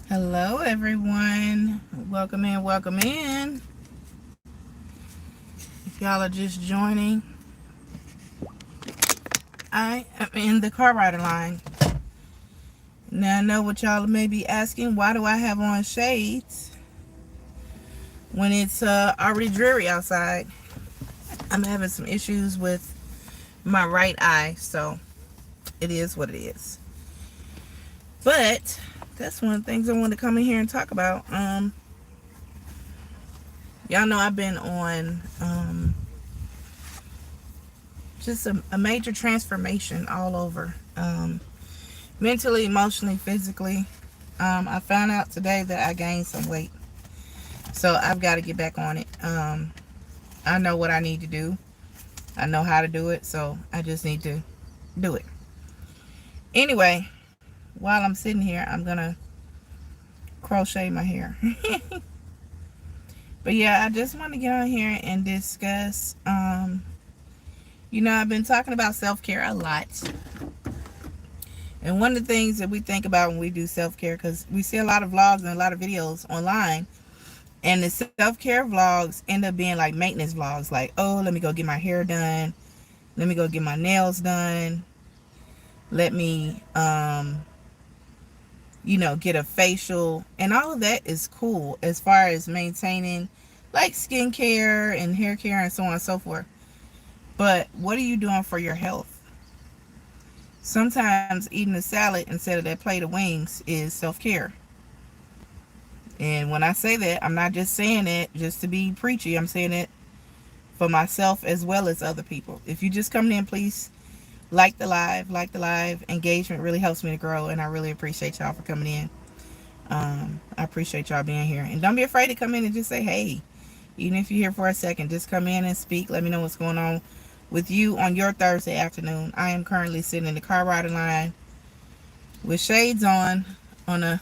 Hello, everyone. Welcome in, welcome in. If y'all are just joining, I am in the car rider line. Now, I know what y'all may be asking. Why do I have on shades when it's already dreary outside? I'm having some issues with my right eye, so it is what it is. But that's one of the things I want to come in here and talk about. Y'all know I've been on just a major transformation all over, mentally, emotionally, physically. I found out today that I gained some weight, so I've got to get back on it. I know what I need to do. I know how to do it, so I just need to do it. Anyway, while I'm sitting here, I'm gonna crochet my hair. But yeah, I just want to get on here and discuss. I've been talking about self-care a lot. And one of the things that we think about when we do self-care, because we see a lot of vlogs and a lot of videos online, and the self-care vlogs end up being like maintenance vlogs. Like, oh, let me go get my hair done. Let me go get my nails done. Let me, get a facial. And all of that is cool as far as maintaining like skincare and hair care and so on and so forth. But what are you doing for your health? Sometimes eating a salad instead of that plate of wings is self-care. And when I say that, I'm not just saying it just to be preachy. I'm saying it for myself as well as other people. If you just come in, please like the live. Engagement really helps me to grow, and I really appreciate y'all for coming in. I appreciate y'all being here. And don't be afraid to come in and just say, hey, even if you're here for a second, just come in and speak. Let me know what's going on with you on your Thursday afternoon. I am currently sitting in the car riding line with shades on a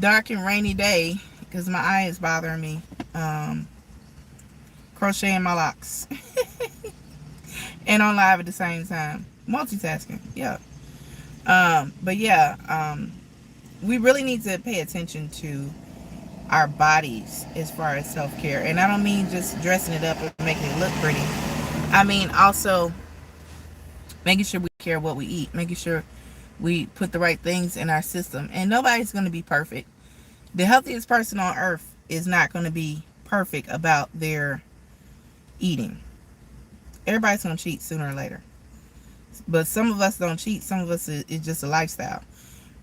dark and rainy day because my eye is bothering me. Crocheting my locks and on live at the same time. Multitasking, yeah. But yeah, we really need to pay attention to our bodies as far as self-care. And I don't mean just dressing it up and making it look pretty. I mean also making sure we care what we eat, making sure we put the right things in our system. And nobody's going to be perfect. The healthiest person on earth is not going to be perfect about their eating. Everybody's going to cheat sooner or later. But some of us don't cheat. Some of us, it's just a lifestyle.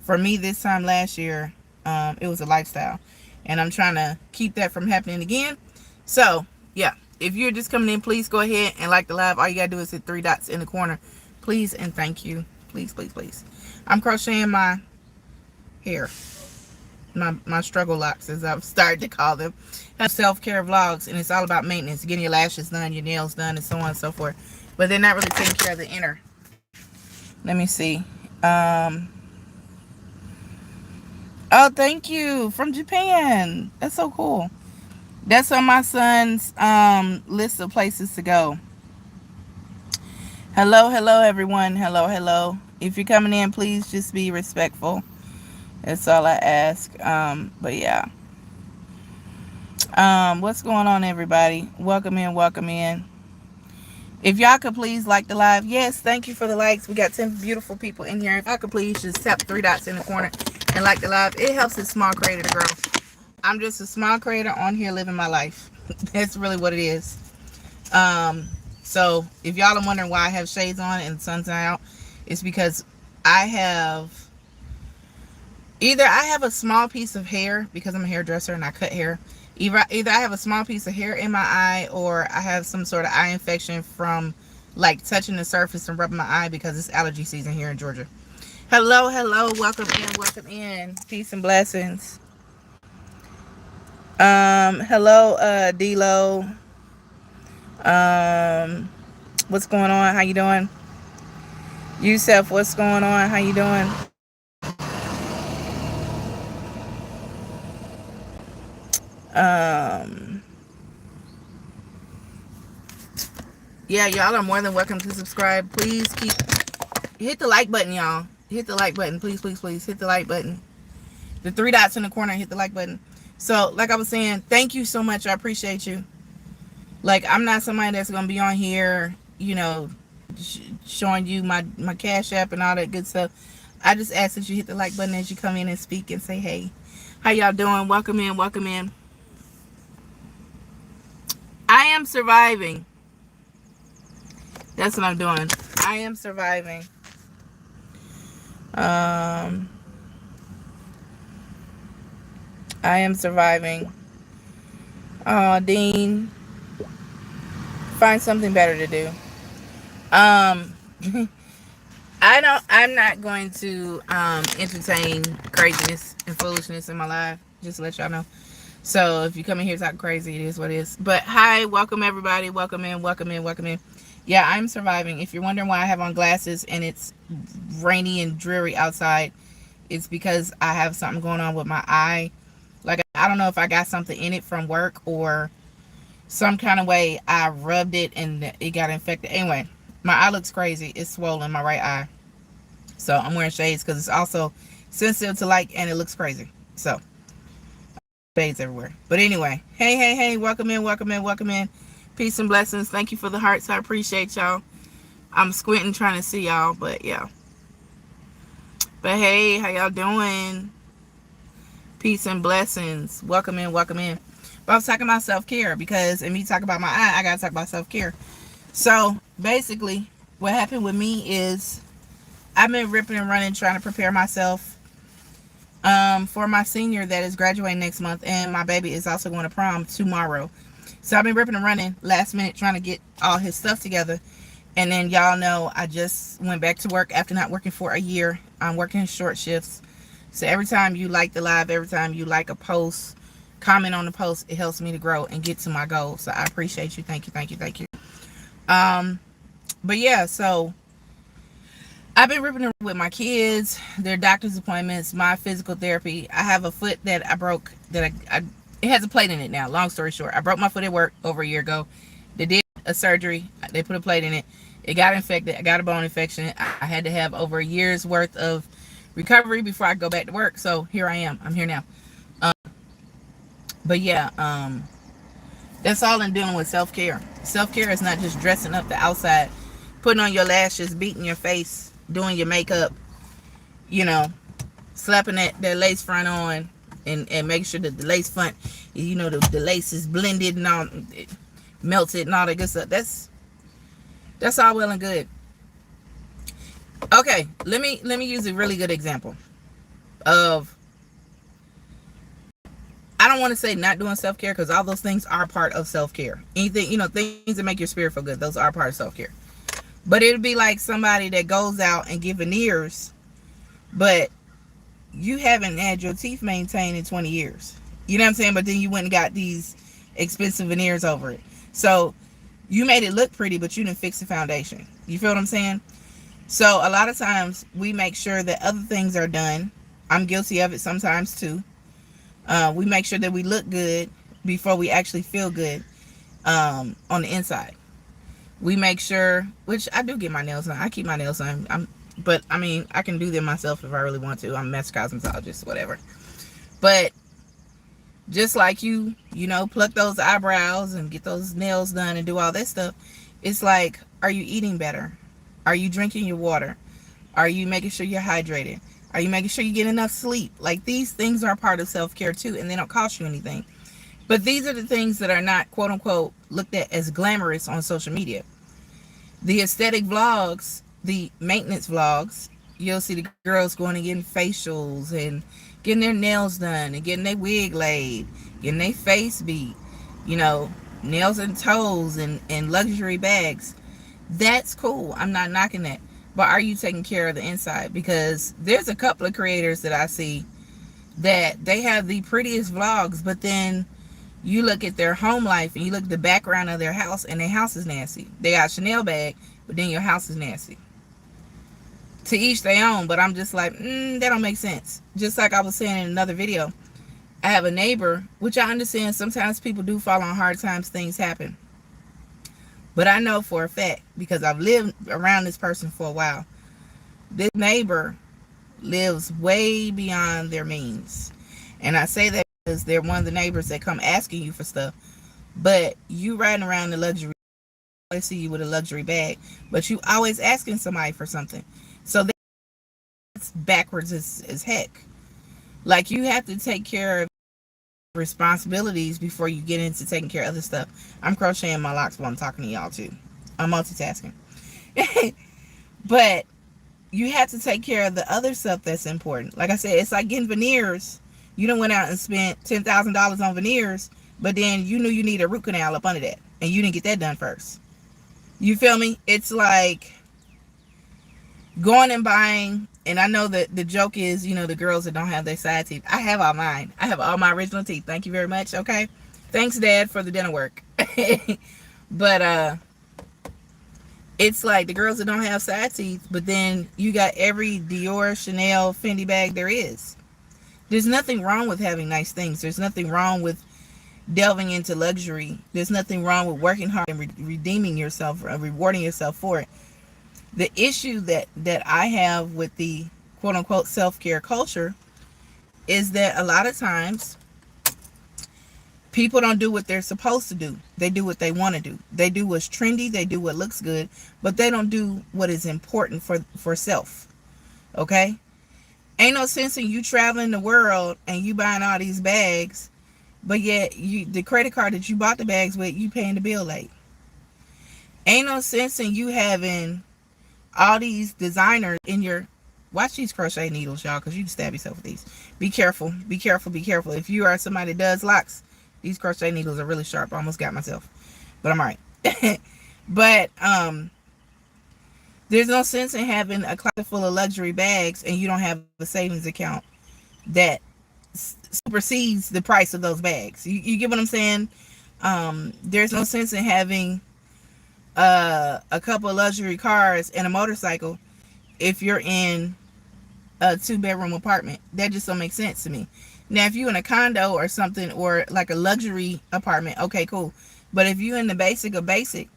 For me, this time last year, it was a lifestyle. And I'm trying to keep that from happening again. So, yeah. If you're just coming in, please go ahead and like the live. All you got to do is hit 3 dots in the corner. Please and thank you. Please, please, please. I'm crocheting my hair. My struggle locks, as I've started to call them. Self-care vlogs, and it's all about maintenance. Getting your lashes done, your nails done, and so on and so forth. But they're not really taking care of the inner. Let me see. Oh, thank you. From Japan. That's so cool. That's on my son's list of places to go. Hello, everyone. Hello. If you're coming in, please just be respectful. That's all I ask. But yeah. What's going on, everybody? Welcome in. If y'all could please like the live. Yes, thank you for the likes. We got 10 beautiful people in here. If I could please just tap 3 dots in the corner and like the live. It helps a small creator to grow. I'm just a small creator on here living my life. That's really what it is. So if y'all are wondering why I have shades on and the sun's out, it's because I have a small piece of hair, because I'm a hairdresser and I cut hair. Either I have a small piece of hair in my eye, or I have some sort of eye infection from like touching the surface and rubbing my eye, because it's allergy season here in Georgia. Hello, welcome in. Peace and blessings. Hello, D-Lo. What's going on? How you doing? Yusef, what's going on? How you doing? Yeah, y'all are more than welcome to subscribe. Please hit the like button, y'all. Hit the like button, please. Hit the like button. The three dots in the corner, hit the like button. So, like I was saying, thank you so much. I appreciate you. Like, I'm not somebody that's going to be on here, you know, showing you my Cash App and all that good stuff. I just ask that you hit the like button as you come in and speak and say, hey, how y'all doing? Welcome in, welcome in. I am surviving. That's what I'm doing. I am surviving. I am surviving. Oh, Dean, find something better to do. I'm not going to entertain craziness and foolishness in my life. Just to let y'all know. So if you come in here talking crazy, it is what it is. But hi, welcome everybody. Welcome in, welcome in, welcome in. Yeah, I'm surviving. If you're wondering why I have on glasses and it's rainy and dreary outside, it's because I have something going on with my eye. Like, I don't know if I got something in it from work or some kind of way I rubbed it and it got infected. Anyway, my eye looks crazy. It's swollen, my right eye. So I'm wearing shades because it's also sensitive to light and it looks crazy. So shades everywhere. But anyway, hey, welcome in, welcome in, welcome in. Peace and blessings. Thank you for the hearts. I appreciate y'all. I'm squinting trying to see y'all, but yeah. But hey, how y'all doing? Peace and blessings. Welcome in, welcome in. But I was talking about self-care because in me talking about my eye, I gotta talk about self-care. So basically what happened with me is I've been ripping and running trying to prepare myself for my senior that is graduating next month, and my baby is also going to prom tomorrow. So I've been ripping and running last minute trying to get all his stuff together. And then y'all know I just went back to work after not working for a year. I'm working short shifts. So every time you like the live, every time you like a post, comment on the post, it helps me to grow and get to my goal. So I appreciate you. Thank you, thank you, thank you. But yeah, so I've been ripping it with my kids, their doctor's appointments, my physical therapy. I have a foot that I broke that it has a plate in it now. Long story short, I broke my foot at work over a year ago. They did a surgery. They put a plate in it. It got infected. I got a bone infection. I had to have over a year's worth of recovery before I go back to work. So here I am. I'm here now. But yeah, that's all in dealing with self-care. Self-care is not just dressing up the outside, putting on your lashes, beating your face, doing your makeup, you know, slapping that lace front on and making sure that the lace front, you know, the lace is blended and all, melted and all that good stuff. That's all well and good. Okay, let me use a really good example of, I don't want to say not doing self-care because all those things are part of self-care. Anything, you know, things that make your spirit feel good, those are part of self-care. But it'd be like somebody that goes out and get veneers, but you haven't had your teeth maintained in 20 years. You know what I'm saying? But then you went and got these expensive veneers over it. So you made it look pretty, but you didn't fix the foundation. You feel what I'm saying? So a lot of times we make sure that other things are done. I'm guilty of it sometimes too. We make sure that we look good before we actually feel good on the inside. We make sure, which I do get my nails done. I keep my nails done. But I mean, I can do them myself if I really want to. I'm a master cosmetologist, whatever. But just like you know, pluck those eyebrows and get those nails done and do all that stuff. It's like, are you eating better? Are you drinking your water? Are you making sure you're hydrated? Are you making sure you get enough sleep? Like, these things are part of self-care too, and they don't cost you anything. But these are the things that are not, quote unquote, looked at as glamorous on social media. The aesthetic vlogs, the maintenance vlogs, you'll see the girls going and getting facials and getting their nails done and getting their wig laid, getting their face beat, you know, nails and toes and luxury bags. That's cool. I'm not knocking that. But are you taking care of the inside? Because there's a couple of creators that I see that they have the prettiest vlogs, but then you look at their home life and you look at the background of their house and their house is nasty. They got a Chanel bag, but then your house is nasty. To each their own, but I'm just like, that don't make sense. Just like I was saying in another video, I have a neighbor, which I understand sometimes people do fall on hard times, things happen. But I know for a fact, because I've lived around this person for a while, this neighbor lives way beyond their means. And I say that because they're one of the neighbors that come asking you for stuff. But you riding around the luxury, I see you with a luxury bag, but you always asking somebody for something. So that's backwards as heck. Like, you have to take care of responsibilities before you get into taking care of other stuff. I'm crocheting my locks while I'm talking to y'all too. I'm multitasking. But you have to take care of the other stuff that's important. Like I said, it's like getting veneers. You done went out and spent $10,000 on veneers, but then you knew you needed a root canal up under that, and you didn't get that done first. You feel me? It's like going and buying, and I know that the joke is, the girls that don't have their side teeth. I have all mine. I have all my original teeth. Thank you very much. Okay. Thanks, Dad, for the dental work. But it's like the girls that don't have side teeth, but then you got every Dior, Chanel, Fendi bag there is. There's nothing wrong with having nice things. There's nothing wrong with delving into luxury. There's nothing wrong with working hard and redeeming yourself, rewarding yourself for it. The issue that I have with the quote-unquote self-care culture is that a lot of times people don't do what they're supposed to do. They do what they want to do. They do what's trendy. They do what looks good. But they don't do what is important for self. Okay? Ain't no sense in you traveling the world and you buying all these bags, but yet the credit card that you bought the bags with, you paying the bill late. Ain't no sense in you having all these designers in your... Watch these crochet needles, y'all, because you can stab yourself with these. Be careful. Be careful. Be careful. If you are somebody that does locks, these crochet needles are really sharp. I almost got myself, but I'm all right. But there's no sense in having a closet full of luxury bags and you don't have a savings account that supersedes the price of those bags. You get what I'm saying? There's no sense in having a couple of luxury cars and a motorcycle if you're in a 2-bedroom apartment. That just don't make sense to me. Now, if you're in a condo or something, or like a luxury apartment, okay, cool. But if you're in the basic of basic,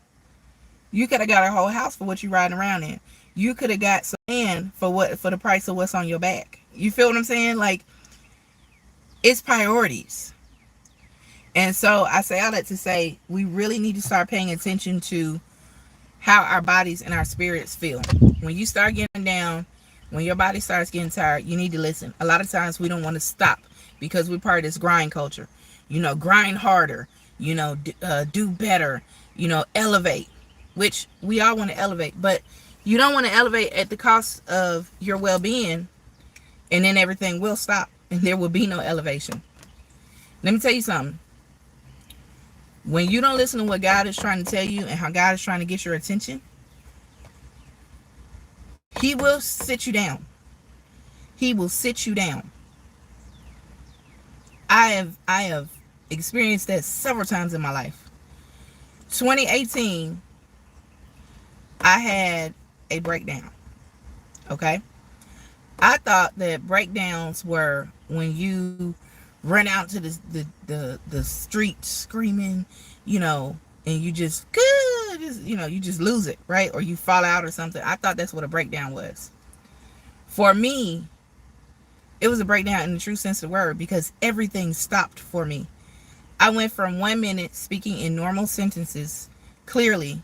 you could have got a whole house for what you're riding around in. You could have got some land for the price of what's on your back. You feel what I'm saying? Like, it's priorities. And so I say all that to say we really need to start paying attention to how our bodies and our spirits feel. When you start getting down, when your body starts getting tired, you need to listen. A lot of times we don't want to stop because we're part of this grind culture. Grind harder, do better, elevate, which we all want to elevate, but you don't want to elevate at the cost of your well-being, and then everything will stop and there will be no elevation. Let me tell you something. When you don't listen to what God is trying to tell you and how God is trying to get your attention, He will sit you down. He will sit you down. I have experienced that several times in my life. 2018, I had a breakdown. Okay? I thought that breakdowns were when you run out to the street screaming, and you just you just lose it, right? Or you fall out or something. I thought that's what a breakdown was. For me, it was a breakdown in the true sense of the word, because everything stopped for me. I went from 1 minute speaking in normal sentences clearly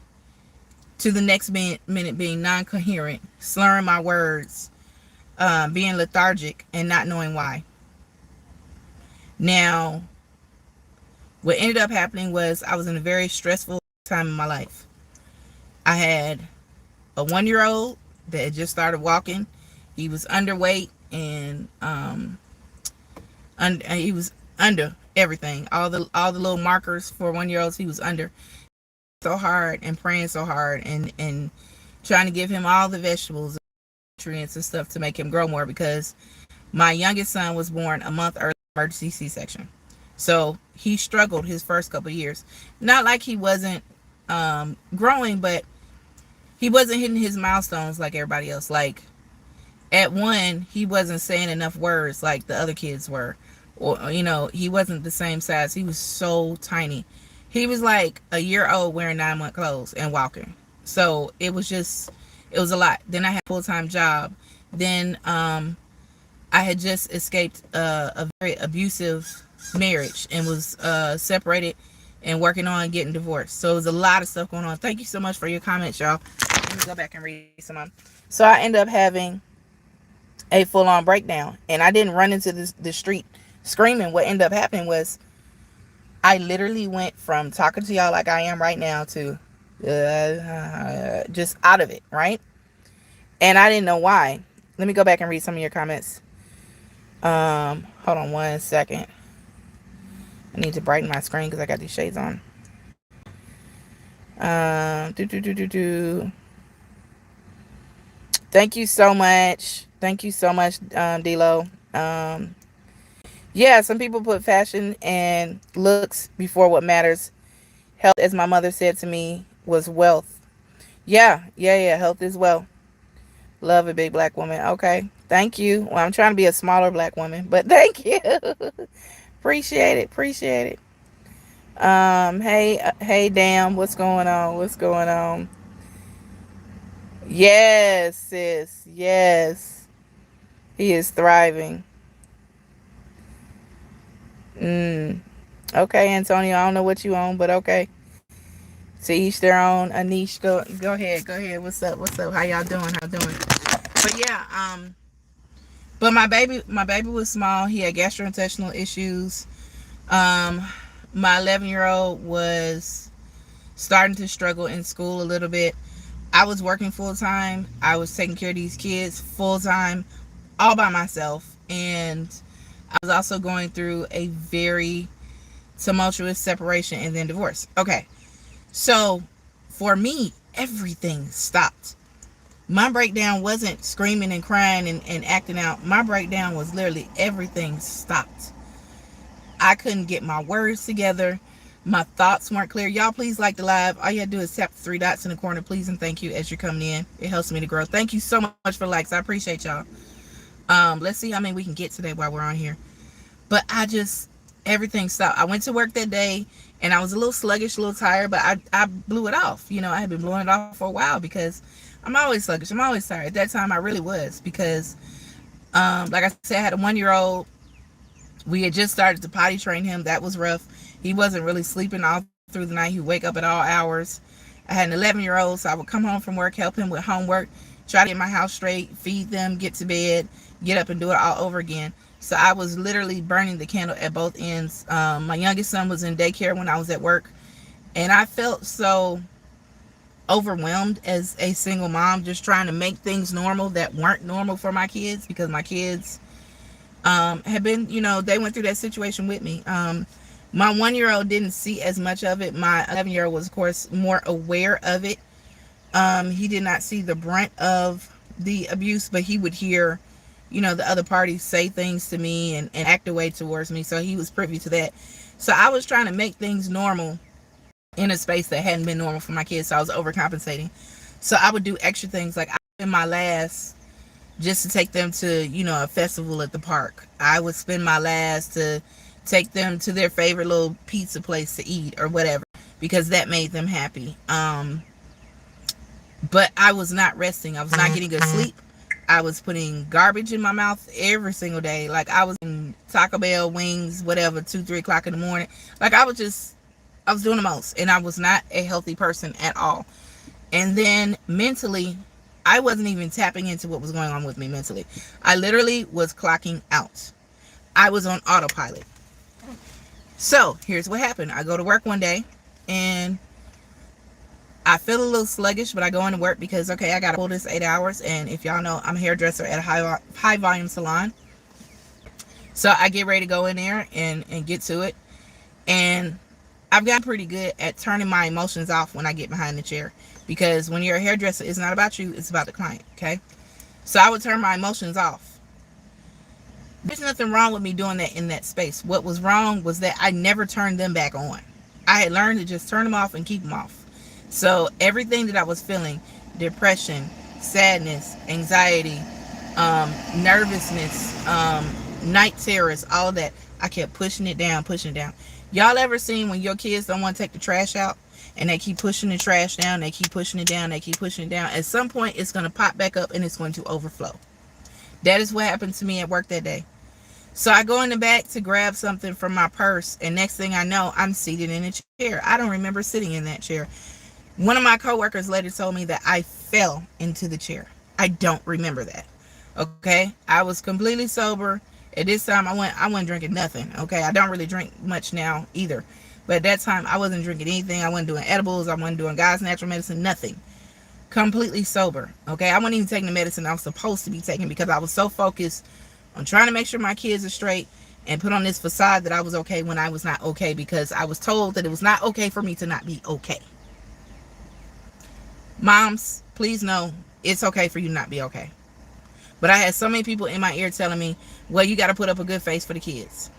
to the next minute being non-coherent, slurring my words, being lethargic, and not knowing why. Now, what ended up happening was I was in a very stressful time in my life. I had a 1-year-old that had just started walking. He was underweight, and he was under everything. All the little markers for 1-year-olds, he was under. So hard and praying so hard and trying to give him all the vegetables and nutrients and stuff to make him grow more, because my youngest son was born a month early, emergency C-section. So he struggled his first couple of years. Not like he wasn't growing, but he wasn't hitting his milestones like everybody else. Like, at 1, he wasn't saying enough words like the other kids were. Or, he wasn't the same size. He was so tiny. He was like a year old wearing 9-month clothes and walking. So it was a lot. Then I had a full-time job. Then I had just escaped a very abusive marriage and was separated and working on getting divorced. So it was a lot of stuff going on. Thank you so much for your comments, y'all. Let me go back and read some of them. So I ended up having a full-on breakdown, and I didn't run into the street screaming. What ended up happening was I literally went from talking to y'all like I am right now to just out of it, right? And I didn't know why. Let me go back and read some of your comments. Hold on one second. I need to brighten my screen because I got these shades on. Do do do do do. Thank you so much. Thank you so much, D-Lo. Yeah, some people put fashion and looks before what matters. Health, as my mother said to me, was wealth. Yeah. Health is wealth. Love a big black woman. Okay. Thank you. Well, I'm trying to be a smaller black woman, but thank you. Appreciate it. Appreciate it. Hey, damn. What's going on? What's going on? Yes, sis. Yes. He is thriving. Okay, Antonio. I don't know what you own, but okay. To each their own. Anish, go ahead. Go ahead. What's up? What's up? How y'all doing? How y'all doing? But yeah, but my baby was small. He had gastrointestinal issues. Um, my 11-year-old was starting to struggle in school a little bit. I was working full time. I was taking care of these kids full time, all by myself, and I was also going through a very tumultuous separation and then divorce. Okay, so for me, everything stopped. My breakdown wasn't screaming and crying and acting out. My breakdown was literally everything stopped. I couldn't get my words together. My thoughts weren't clear. Y'all, please like the live. All you have to do is tap the three dots in the corner, please, and thank you as you're coming in. It helps me to grow. Thank you so much for likes. I appreciate y'all. Let's see how many we can get today while we're on here. But everything stopped. I went to work that day, and I was a little sluggish, a little tired, but I blew it off. I had been blowing it off for a while because I'm always sluggish. I'm always tired. At that time, I really was because, like I said, I had a 1-year-old. We had just started to potty train him. That was rough. He wasn't really sleeping all through the night. He'd wake up at all hours. I had an 11-year-old, so I would come home from work, help him with homework, try to get my house straight, feed them, get to bed, get up and do it all over again. So I was literally burning the candle at both ends. My youngest son was in daycare when I was at work, and I felt so overwhelmed as a single mom, just trying to make things normal that weren't normal for my kids, because my kids had been, they went through that situation with me. My 1-year-old didn't see as much of it. My 11-year-old was, of course, more aware of it. He did not see the brunt of the abuse, but he would hear, the other parties say things to me and act away towards me. So he was privy to that. So I was trying to make things normal in a space that hadn't been normal for my kids. So I was overcompensating. So I would do extra things, like I spend my last just to take them to, a festival at the park. I would spend my last to take them to their favorite little pizza place to eat or whatever, because that made them happy. But I was not resting. I was not getting good sleep. I was putting garbage in my mouth every single day. Like I was in Taco Bell, wings, whatever, 2-3 o'clock in the morning. Like I was doing the most, and I was not a healthy person at all. And then mentally, I wasn't even tapping into what was going on with me mentally. I literally was clocking out. I was on autopilot. So here's what happened. I go to work one day, and I feel a little sluggish, but I go into work because, okay, I got to pull this 8 hours. And if y'all know, I'm a hairdresser at a high volume salon. So I get ready to go in there and get to it. And I've gotten pretty good at turning my emotions off when I get behind the chair. Because when you're a hairdresser, it's not about you, it's about the client, okay? So I would turn my emotions off. There's nothing wrong with me doing that in that space. What was wrong was that I never turned them back on. I had learned to just turn them off and keep them off. So everything that I was feeling, depression, sadness, anxiety, nervousness, night terrors, all of that, I kept pushing it down. Y'all ever seen when your kids don't want to take the trash out and they keep pushing the trash down, they keep pushing it down, At some point, it's going to pop back up and it's going to overflow. That is what happened to me at work that day. So I go in the back to grab something from my purse, and next thing I know, I'm seated in a chair. I don't remember sitting in that chair. One of my coworkers later told me that I fell into the chair. I don't remember that. Okay, I was completely sober at this time. I wasn't drinking nothing. Okay, I don't really drink much now either, but at that time I wasn't drinking anything. I wasn't doing edibles. I wasn't doing God's natural medicine. Nothing. Completely sober. Okay, I wasn't even taking the medicine I was supposed to be taking because I was so focused on trying to make sure my kids are straight and put on this facade that I was okay when I was not okay, because I was told that it was not okay for me to not be okay. Moms, please know it's okay for you to not be okay. But I had so many people in my ear telling me, well, you got to put up a good face for the kids.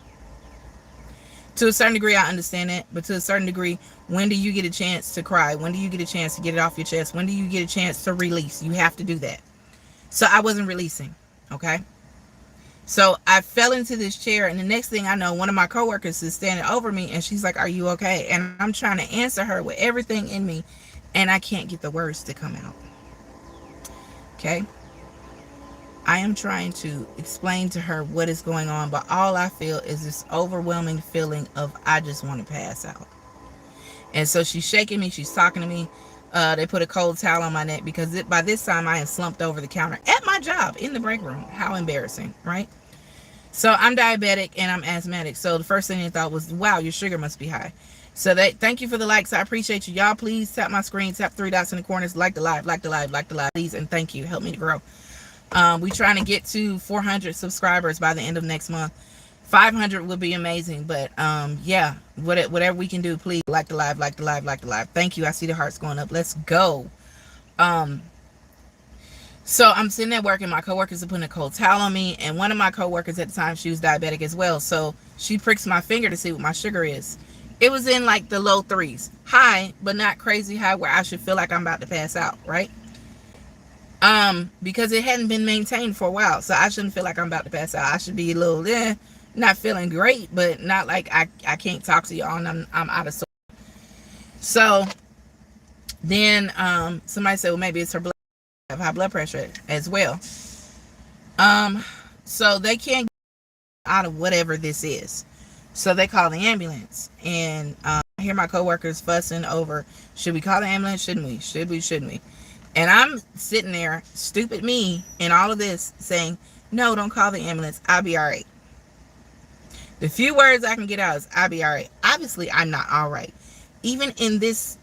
To a certain degree, I understand that. But to a certain degree, when do you get a chance to cry? When do you get a chance to get it off your chest? When do you get a chance to release? You have to do that. So I wasn't releasing. Okay. So I fell into this chair, and the next thing I know, one of my coworkers is standing over me, and she's like, are you okay? And I'm trying to answer her with everything in me, and I can't get the words to come out. Okay. I am trying to explain to her what is going on, but all I feel is this overwhelming feeling of I just want to pass out. And so she's shaking me. She's talking to me. They put a cold towel on my neck because by this time I am slumped over the counter at my job in the break room. How embarrassing, right? So I'm diabetic and I'm asthmatic. So the first thing they thought was, wow, your sugar must be high. So thank you for the likes. I appreciate you. Y'all, please tap my screen, tap 3 dots in the corners, like the live, please, and thank you. Help me to grow. We trying to get to 400 subscribers by the end of next month. 500 would be amazing, but yeah, whatever we can do, please like the live. Thank you. I see the hearts going up. Let's go. So I'm sitting at work, and my coworkers are putting a cold towel on me, and one of my coworkers at the time, she was diabetic as well, so she pricks my finger to see what my sugar is. It was in like the low 3s, high but not crazy high where I should feel like I'm about to pass out, right? Because it hadn't been maintained for a while, so I shouldn't feel like I'm about to pass out. I should be a little not feeling great, but not like I can't talk to y'all and I'm out of sorts. So then somebody said, well, maybe it's her blood, have high blood pressure as well. So they can't get out of whatever this is, so they call the ambulance. And I hear my coworkers fussing over, should we call the ambulance? Shouldn't we? And I'm sitting there, stupid me, in all of this, saying, no, don't call the ambulance. I'll be all right. The few words I can get out is, I'll be all right. Obviously, I'm not all right. Even in this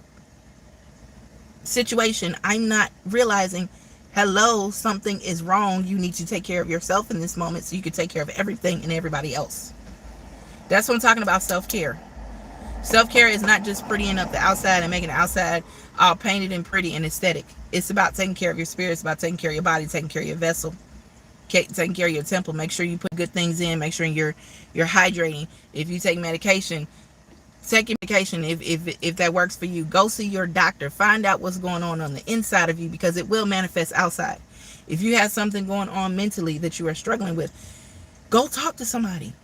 situation, I'm not realizing, hello, something is wrong. You need to take care of yourself in this moment so you can take care of everything and everybody else. That's what I'm talking about, self-care. Self-care is not just prettying up the outside and making the outside all painted and pretty and aesthetic. It's about taking care of your spirit. It's about taking care of your body, taking care of your vessel, taking care of your temple. Make sure you put good things in. Make sure you're hydrating. If you take medication, take your medication. If that works for you, go see your doctor. Find out what's going on the inside of you, because it will manifest outside. If you have something going on mentally that you are struggling with, go talk to somebody.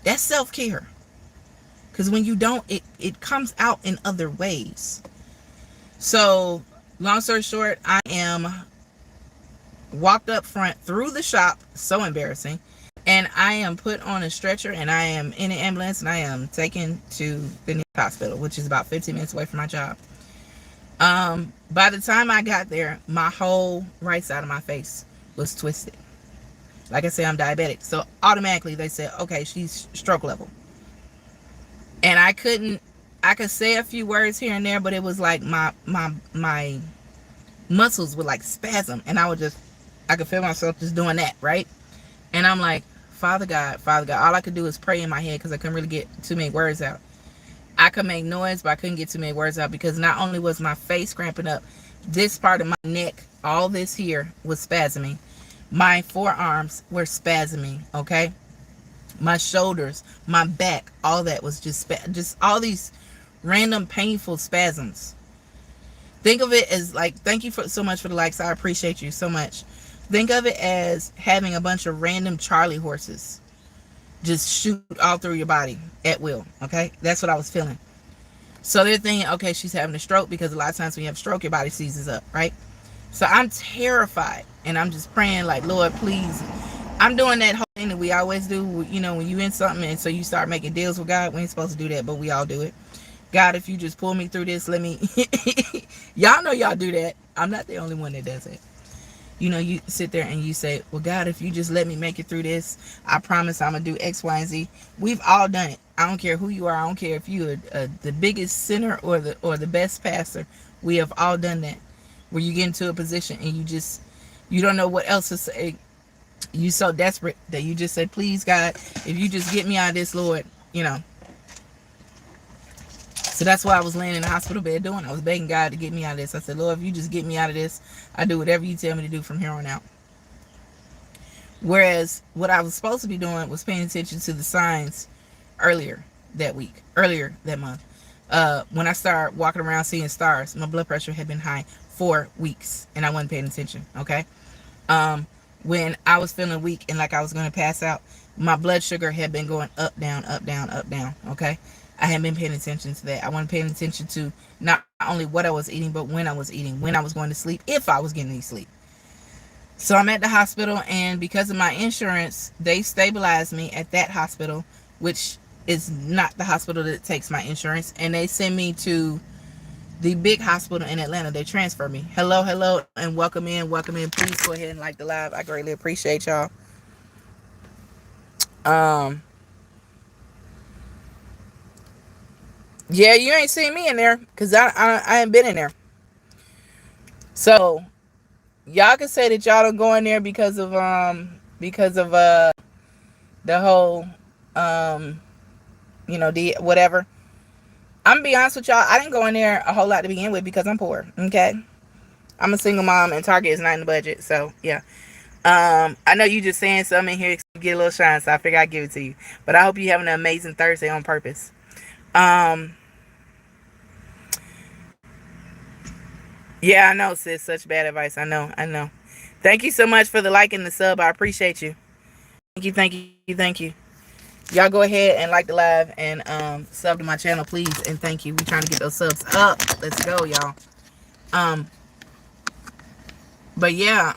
That's self-care. Because when you don't, it comes out in other ways. So, long story short, I am walked up front through the shop, so embarrassing, and I am put on a stretcher, and I am in an ambulance, and I am taken to the hospital, which is about 15 minutes away from my job. By the time I got there, my whole right side of my face was twisted. Like I said, I'm diabetic, so automatically they said, okay, she's stroke level. And I could say a few words here and there, but it was like my muscles would like spasm, and I could feel myself just doing that, right? And I'm like, Father God. All I could do is pray in my head, because I couldn't really get too many words out. I could make noise, but I couldn't get too many words out, because not only was my face cramping up, this part of my neck, all this here was spasming. My forearms were spasming, okay? My shoulders, my back, all that was just all these random painful spasms. Think of it as like, thank you so much for the likes. I appreciate you so much. Think of it as having a bunch of random Charlie horses just shoot all through your body at will, okay? That's what I was feeling. So they're thinking, okay, she's having a stroke, because a lot of times when you have a stroke, your body seizes up, right? So I'm terrified, and I'm just praying like, Lord, please I'm doing that whole thing that we always do. You know, when you in something and so you start making deals with God, we ain't supposed to do that, but we all do it. God, if you just pull me through this, let me. Y'all know y'all do that. I'm not the only one that does it. You know, you sit there and you say, well, God, if you just let me make it through this, I promise I'm going to do X, Y, and Z. We've all done it. I don't care who you are. I don't care if you're the biggest sinner or the best pastor. We have all done that. Where you get into a position and you don't know what else to say. You so desperate that you just say, please, God, if you just get me out of this, Lord, you know. So that's what I was laying in the hospital bed doing. I was begging God to get me out of this. I said, Lord, if you just get me out of this, I do whatever you tell me to do from here on out. Whereas what I was supposed to be doing was paying attention to the signs earlier that month. When I started walking around seeing stars, my blood pressure had been high for weeks and I wasn't paying attention. Okay. When I was feeling weak and like I was going to pass out, my blood sugar had been going up, down, up, down, up, down. Okay. I hadn't been paying attention to that. I wasn't paying attention to not only what I was eating, but when I was eating, when I was going to sleep, if I was getting any sleep. So I'm at the hospital, and because of my insurance, they stabilized me at that hospital, which is not the hospital that takes my insurance. And they send me to the big hospital in Atlanta. They transfer me. Hello, hello, and welcome in, welcome in. Please go ahead and like the live. I greatly appreciate y'all. Yeah, you ain't seen me in there because I ain't been in there. So y'all can say that y'all don't go in there because of the whole the whatever. I'm gonna be honest with y'all, I didn't go in there a whole lot to begin with because I'm poor. Okay. I'm a single mom and Target is not in the budget. So yeah. I know you just saying something in here to get a little shine, so I figured I'd give it to you. But I hope you having an amazing Thursday on purpose. Yeah, I know, sis. Such bad advice. I know. Thank you so much for the like and the sub. I appreciate you. Thank you. Y'all go ahead and like the live and sub to my channel, please. And thank you. We trying to get those subs up. Let's go, y'all. But yeah,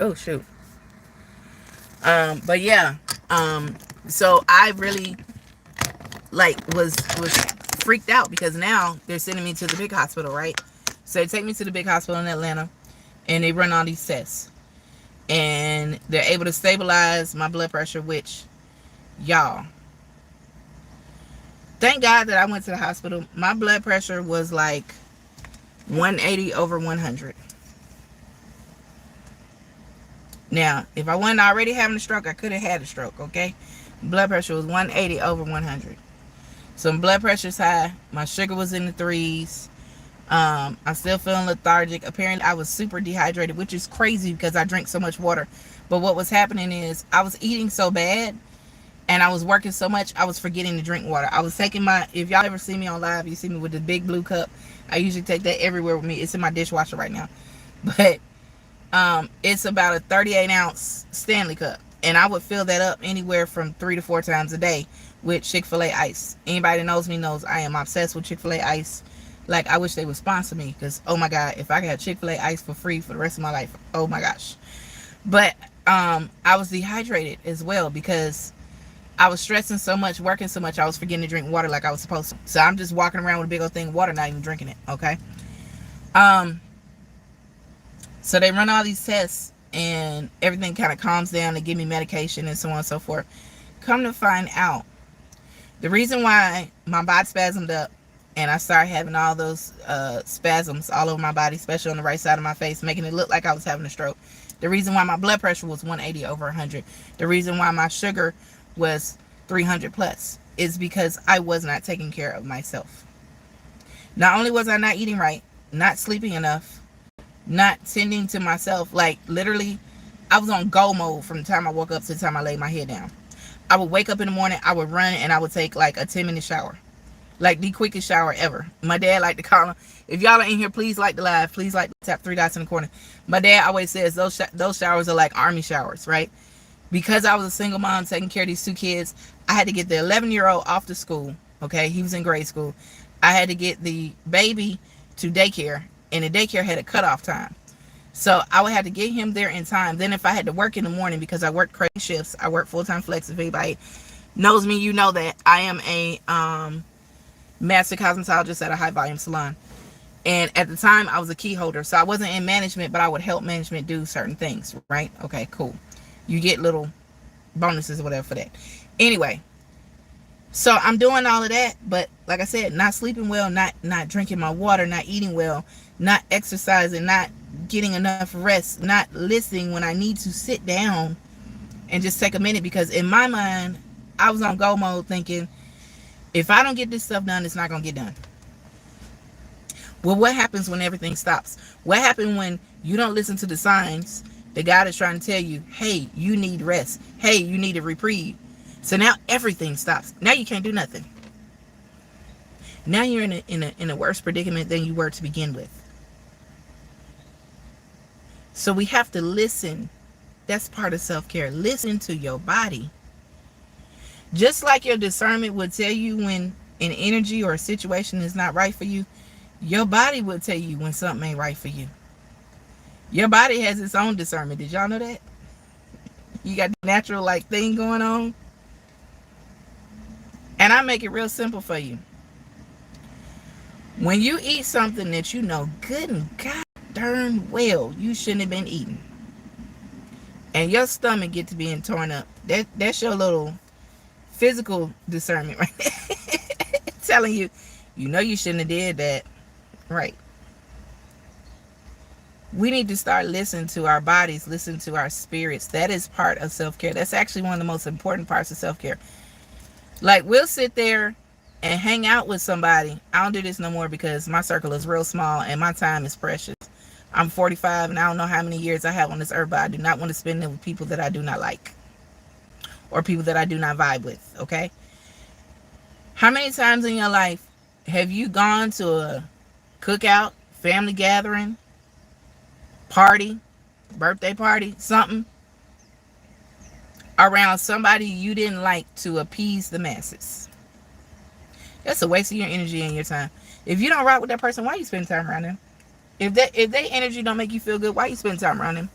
oh shoot. But yeah, so I really was freaked out because now they're sending me to the big hospital, right? So they take me to the big hospital in Atlanta and they run all these tests and they're able to stabilize my blood pressure, which, y'all, thank God that I went to the hospital. My blood pressure was like 180 over 100. Now, if I wasn't already having a stroke, I could have had a stroke, okay? Blood pressure was 180 over 100. So my blood pressure's high. My sugar was in the threes. I'm still feeling lethargic. Apparently, I was super dehydrated, which is crazy because I drink so much water. But what was happening is I was eating so bad and I was working so much, I was forgetting to drink water. I was taking if y'all ever see me on live, you see me with the big blue cup. I usually take that everywhere with me. It's in my dishwasher right now. But it's about a 38-ounce Stanley cup. And I would fill that up anywhere from 3 to 4 times a day with Chick-fil-A ice. Anybody that knows me knows I am obsessed with Chick-fil-A ice. Like, I wish they would sponsor me because, oh my God, if I could have Chick-fil-A ice for free for the rest of my life, oh my gosh. But I was dehydrated as well because I was stressing so much, working so much, I was forgetting to drink water like I was supposed to. So I'm just walking around with a big old thing of water, not even drinking it, okay? So they run all these tests and everything kind of calms down. They give me medication and so on and so forth. Come to find out, the reason why my body spasmed up and I started having all those spasms all over my body, especially on the right side of my face, making it look like I was having a stroke. The reason why my blood pressure was 180 over 100. The reason why my sugar was 300 plus is because I was not taking care of myself. Not only was I not eating right, not sleeping enough, not tending to myself, like literally I was on go mode from the time I woke up to the time I laid my head down. I would wake up in the morning, I would run and I would take like a 10-minute shower, like the quickest shower ever. My dad liked to call him. If y'all are in here, please like the live, please like tap 3 dots in the corner. My dad always says those showers are like army showers, right? Because I was a single mom taking care of these 2 kids, I had to get the 11-year-old off to school. Okay, he was in grade school. I had to get the baby to daycare and the daycare had a cutoff time. So I would have to get him there in time. Then if I had to work in the morning, because I work crazy shifts, I work full-time flex. If anybody knows me, you know that I am a master cosmetologist at a high volume salon. And at the time I was a key holder. So I wasn't in management, but I would help management do certain things, right? Okay, cool. You get little bonuses or whatever for that. Anyway, so I'm doing all of that, but like I said, not sleeping well, not drinking my water, not eating well, not exercising, not getting enough rest, not listening when I need to sit down and just take a minute, because in my mind I was on go mode thinking, if I don't get this stuff done, it's not going to get done. Well, what happens when everything stops? What happens when you don't listen to the signs that God is trying to tell you? Hey, you need rest. Hey, you need a reprieve. So now everything stops. Now you can't do nothing. Now you're in a worse predicament than you were to begin with. So we have to listen. That's part of self-care. Listen to your body. Just like your discernment would tell you when an energy or a situation is not right for you, your body will tell you when something ain't right for you. Your body has its own discernment. Did y'all know that? You got the natural thing going on. And I make it real simple for you. When you eat something that you know good and god darn well you shouldn't have been eating, and your stomach get to being torn up, that's your little physical discernment right there. Telling you, you know you shouldn't have did that. Right. We need to start listening to our bodies, listen to our spirits. That is part of self-care. That's actually one of the most important parts of self-care. Like, we'll sit there and hang out with somebody. I don't do this no more because my circle is real small and my time is precious. I'm 45 and I don't know how many years I have on this earth, but I do not want to spend it with people that I do not like or people that I do not vibe with, okay? How many times in your life have you gone to a cookout, family gathering, party, birthday party, something, around somebody you didn't like to appease the masses? That's a waste of your energy and your time. If you don't rock with that person, why you spend time around them? If they energy don't make you feel good, why you spend time around them?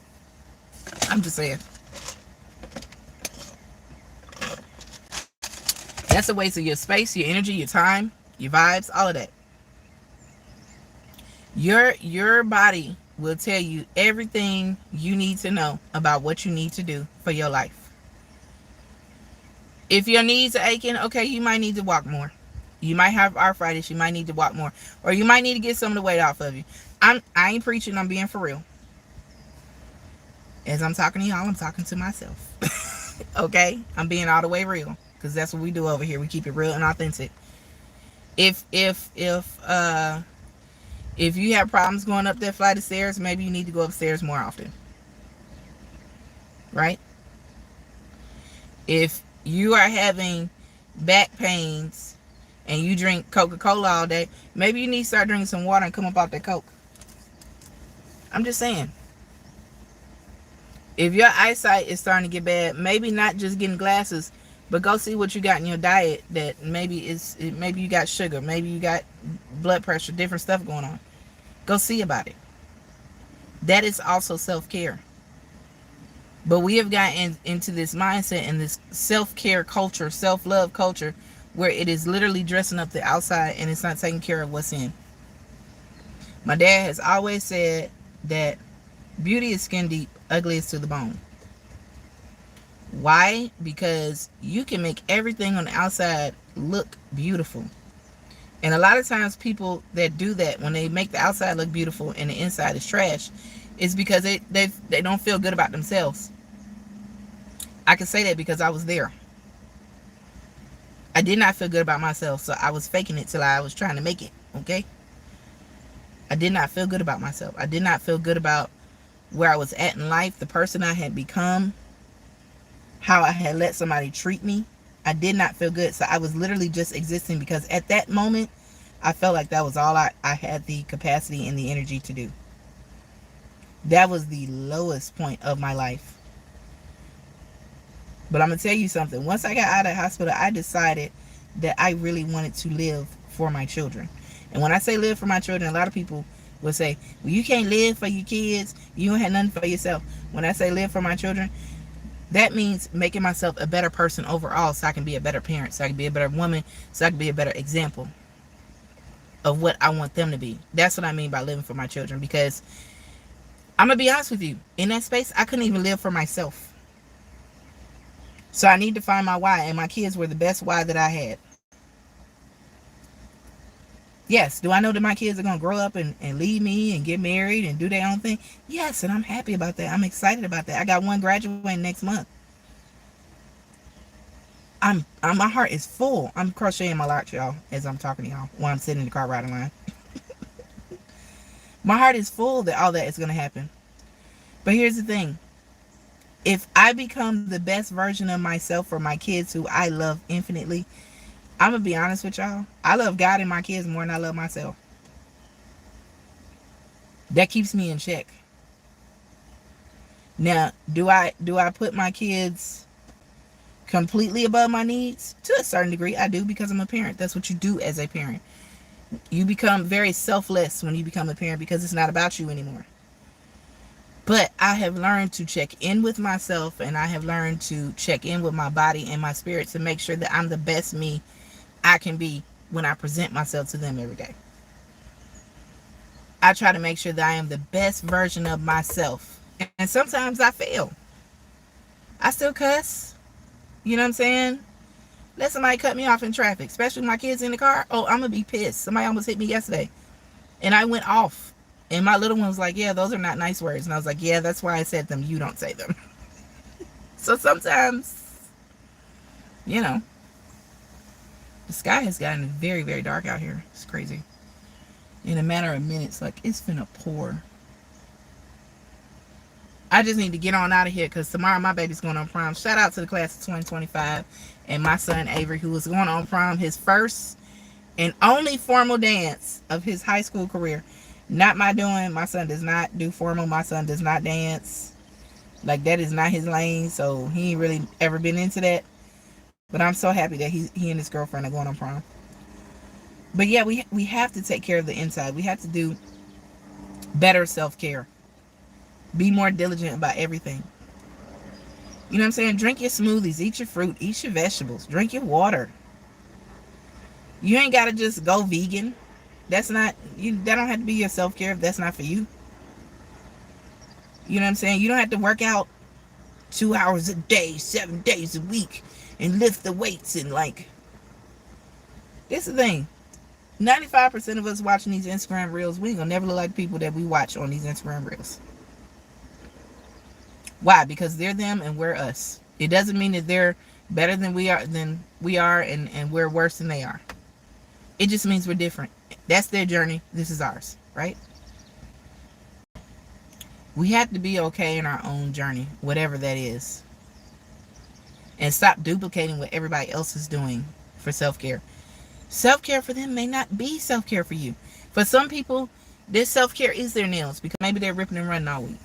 I'm just saying. That's a waste of your space, your energy, your time, your vibes, all of that. Your body will tell you everything you need to know about what you need to do for your life. If your knees are aching, okay, you might need to walk more. You might have arthritis, you might need to walk more. Or you might need to get some of the weight off of you. I ain't preaching, I'm being for real. As I'm talking to y'all, I'm talking to myself. Okay? I'm being all the way real. Because that's what we do over here. We keep it real and authentic. If you have problems going up that flight of stairs, maybe you need to go upstairs more often. Right? If you are having back pains and you drink Coca-Cola all day, maybe you need to start drinking some water and come up off that Coke. I'm just saying. If your eyesight is starting to get bad, maybe not just getting glasses, but go see what you got in your diet that maybe you got sugar, maybe you got blood pressure, different stuff going on. Go see about it. That is also self-care. But we have gotten into this mindset and this self-care culture, self-love culture, where it is literally dressing up the outside and it's not taking care of what's in. My dad has always said that beauty is skin deep, ugly is to the bone. Why? Because you can make everything on the outside look beautiful. And a lot of times people that do that, when they make the outside look beautiful and the inside is trash, is because they don't feel good about themselves. I can say that because I was there. I did not feel good about myself, so I was faking it till I was trying to make it, okay? I did not feel good about myself. I did not feel good about where I was at in life, the person I had become, how I had let somebody treat me. I did not feel good. So I was literally just existing because at that moment, I felt like that was all I had the capacity and the energy to do. That was the lowest point of my life. But I'm going to tell you something. Once I got out of the hospital, I decided that I really wanted to live for my children. And when I say live for my children, a lot of people will say, well, you can't live for your kids. You don't have nothing for yourself. When I say live for my children, that means making myself a better person overall so I can be a better parent, so I can be a better woman, so I can be a better example of what I want them to be. That's what I mean by living for my children. Because I'm going to be honest with you. In that space, I couldn't even live for myself. So I need to find my why. And my kids were the best why that I had. Yes, do I know that my kids are going to grow up and leave me and get married and do their own thing? Yes, and I'm happy about that. I'm excited about that. I got one graduating next month. My heart is full. I'm crocheting my locks, y'all, as I'm talking to y'all while I'm sitting in the car riding line. My heart is full that all that is going to happen. But here's the thing. If I become the best version of myself for my kids who I love infinitely, I'm going to be honest with y'all. I love God and my kids more than I love myself. That keeps me in check. Now, do I put my kids completely above my needs? To a certain degree, I do, because I'm a parent. That's what you do as a parent. You become very selfless when you become a parent because it's not about you anymore. But I have learned to check in with myself, and I have learned to check in with my body and my spirit to make sure that I'm the best me I can be when I present myself to them every day. I try to make sure that I am the best version of myself. And sometimes I fail. I still cuss. You know what I'm saying? Let somebody cut me off in traffic, especially my kids in the car. Oh, I'm going to be pissed. Somebody almost hit me yesterday. And I went off. And my little one was like, yeah, those are not nice words. And I was like, yeah, that's why I said them. You don't say them. So sometimes, you know, the sky has gotten very, very dark out here. It's crazy. In a matter of minutes, like, it's finna pour. I just need to get on out of here because tomorrow my baby's going on prom. Shout out to the class of 2025 and my son Avery, who was going on prom, his first and only formal dance of his high school career. Not my doing. My son does not do formal. My son does not dance. Like, that is not his lane, so he ain't really ever been into that. But I'm so happy that he and his girlfriend are going on prom. But yeah, we have to take care of the inside. We have to do better self-care. Be more diligent about everything. You know what I'm saying? Drink your smoothies, eat your fruit, eat your vegetables, drink your water. You ain't got to just go vegan. That don't have to be your self-care if that's not for you. You know what I'm saying? You don't have to work out 2 hours a day, 7 days a week, and lift the weights and like. This is the thing. 95% of us watching these Instagram reels, we ain't gonna never look like people that we watch on these Instagram reels. Why? Because they're them and we're us. It doesn't mean that they're better than we are and we're worse than they are. It just means we're different. That's their journey. This is ours, right? We have to be okay in our own journey, whatever that is. And stop duplicating what everybody else is doing for self-care. Self-care for them may not be self-care for you. For some people, their self-care is their nails because maybe they're ripping and running all week.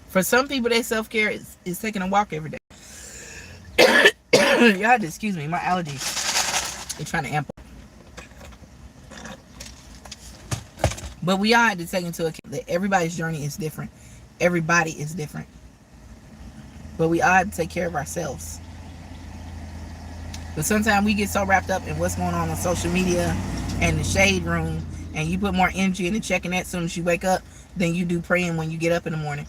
For some people, their self-care is taking a walk every day. Y'all have to excuse me. My allergies, they're trying to amp up. But we all have to take into account that everybody's journey is different. Everybody is different. But we all have to take care of ourselves. But sometimes we get so wrapped up in what's going on social media and the shade room, and you put more energy into checking that as soon as you wake up than you do praying when you get up in the morning.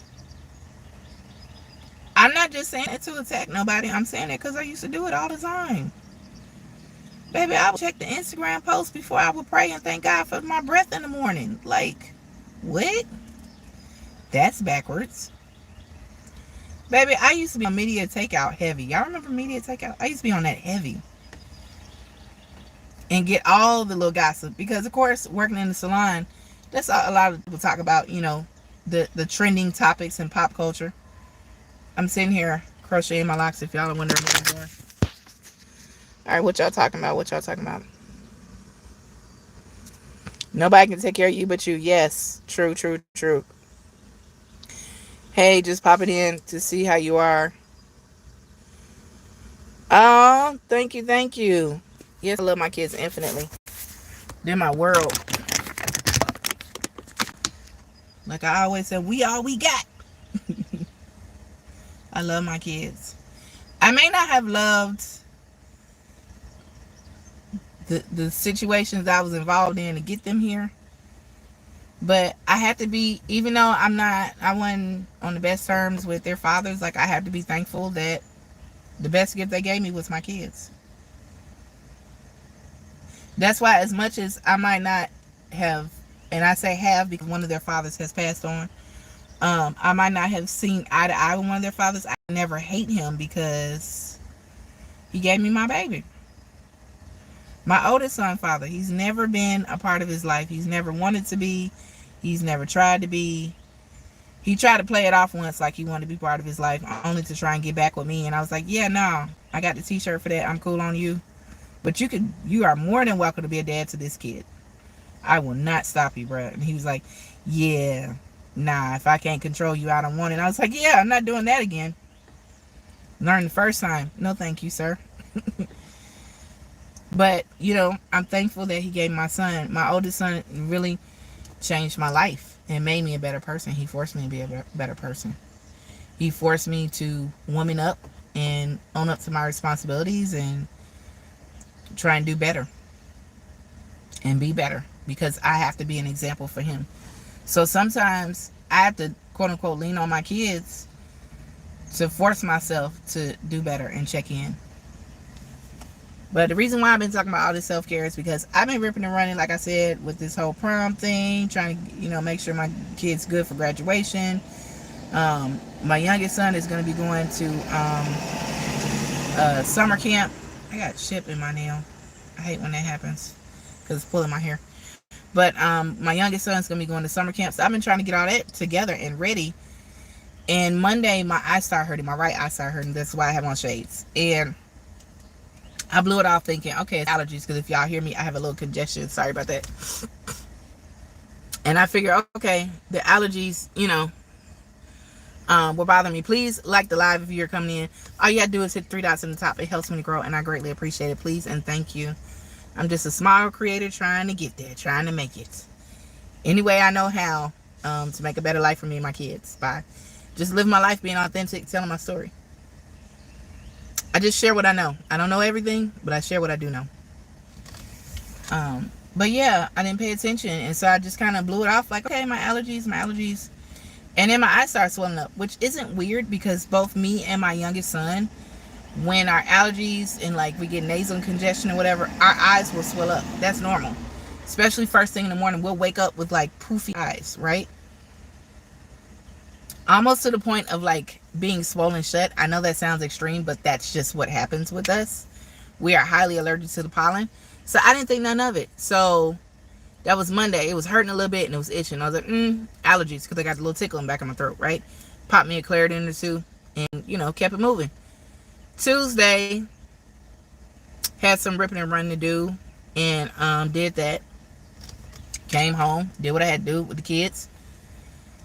I'm not just saying it to attack nobody. I'm saying it because I used to do it all the time. Baby, I would check the Instagram post before I would pray and thank God for my breath in the morning. Like, what? That's backwards. Baby, I used to be on media takeout heavy. Y'all remember media takeout? I used to be on that heavy. And get all the little gossip. Because, of course, working in the salon, that's a lot of people talk about, you know, the trending topics in pop culture. I'm sitting here crocheting my locks if y'all are wondering what I'm doing. Alright, what y'all talking about? What y'all talking about? Nobody can take care of you but you. Yes. True, true, true. Hey, just popping in to see how you are. Oh, thank you, thank you. Yes, I love my kids infinitely. They're my world. Like I always said, we all we got. I love my kids. I may not have loved the situations I was involved in to get them here, but I had to be, even though I wasn't on the best terms with their fathers, like I have to be thankful that the best gift they gave me was my kids. That's why, as much as I might not have, and I say have because one of their fathers has passed on, I might not have seen eye to eye with one of their fathers, I never hate him because he gave me my baby. My oldest son father, he's never been a part of his life. He's never wanted to be. He's never tried to be. He tried to play it off once like he wanted to be part of his life, only to try and get back with me. And I was like, yeah, no, I got the t-shirt for that. I'm cool on you. But you are more than welcome to be a dad to this kid. I will not stop you, bro. And he was like, yeah, nah, if I can't control you, I don't want it. And I was like, yeah, I'm not doing that again. Learned the first time. No, thank you, sir. But, I'm thankful that he gave my oldest son, really changed my life and made me a better person. He forced me to be a better person. He forced me to woman up and own up to my responsibilities and try and do better and be better, because I have to be an example for him. So sometimes I have to, quote unquote, lean on my kids to force myself to do better and check in. But the reason why I've been talking about all this self-care is because I've been ripping and running, like I said, with this whole prom thing, trying to, make sure my kid's good for graduation. My youngest son is going to be going to summer camp. I got chip in my nail. I hate when that happens because it's pulling my hair. But my youngest son's going to be going to summer camp. So I've been trying to get all that together and ready. And Monday, my eye started hurting. My right eye started hurting. That's why I have on shades. And I blew it off thinking, okay, it's allergies, because if y'all hear me, I have a little congestion. Sorry about that. And I figure, okay, the allergies, will bother me. Please like the live if you're coming in. All you gotta do is hit 3 dots in the top. It helps me to grow, and I greatly appreciate it. Please and thank you. I'm just a small creator trying to get there, trying to make it any way I know how, to make a better life for me and my kids by just living my life, being authentic, telling my story. I just share what I know. I don't know everything, but I share what I do know. But yeah, I didn't pay attention, and so I just kind of blew it off like, okay, my allergies. And then my eyes started swelling up, which isn't weird because both me and my youngest son, when our allergies and like we get nasal congestion or whatever, our eyes will swell up. That's normal. Especially first thing in the morning, we'll wake up with like poofy eyes, right? Almost to the point of like being swollen shut. I know that sounds extreme, but that's just what happens with us. We are highly allergic to the pollen. So I didn't think none of it. So that was Monday. It was hurting a little bit and it was itching. I was like, allergies, because I got a little tickle in the back of my throat, right? Popped me a Claritin or two and, kept it moving. Tuesday, had some ripping and running to do and did that. Came home, did what I had to do with the kids.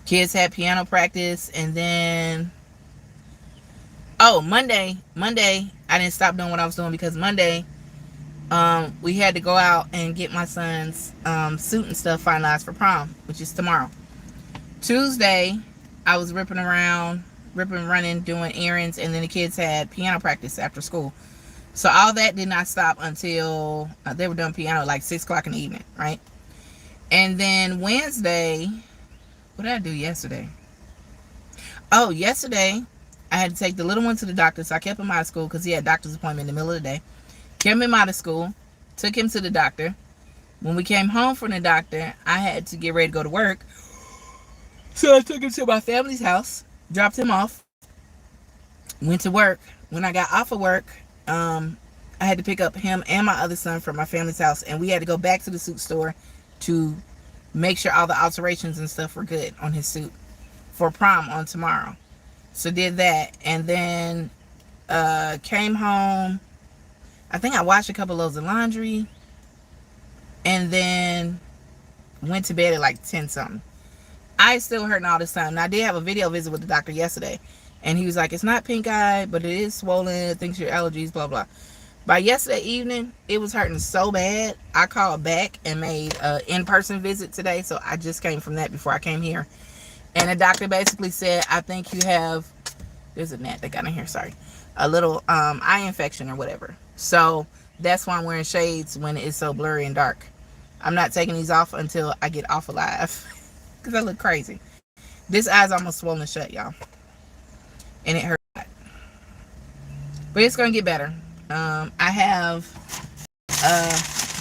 Kids had piano practice, and then Monday I didn't stop doing what I was doing because Monday we had to go out and get my son's suit and stuff finalized for prom, which is tomorrow. Tuesday I was ripping and running, doing errands, and then the kids had piano practice after school. So all that did not stop until they were done piano at like 6 o'clock in the evening, right? And then Wednesday, what did I do yesterday? Yesterday I had to take the little one to the doctor, so I kept him out of school because he had a doctor's appointment in the middle of the day. Kept him out of school, took him to the doctor. When we came home from the doctor, I had to get ready to go to work. So I took him to my family's house, dropped him off, went to work. When I got off of work, I had to pick up him and my other son from my family's house, and we had to go back to the suit store to make sure all the alterations and stuff were good on his suit for prom on tomorrow. So did that, and then came home. I think I washed a couple loads of laundry, and then went to bed at like 10 something. I still hurting all this time. Now I did have a video visit with the doctor yesterday, and he was like, it's not pink eye, but it is swollen, thinks your allergies, blah blah. By yesterday evening, it was hurting so bad, I called back and made an in-person visit today. So I just came from that before I came here. And the doctor basically said, I think you have, there's a gnat that got in here, sorry, a little eye infection or whatever. So that's why I'm wearing shades when it's so blurry and dark. I'm not taking these off until I get off alive because I look crazy. This eye's almost swollen shut, y'all, and it hurts. But it's gonna get better. I have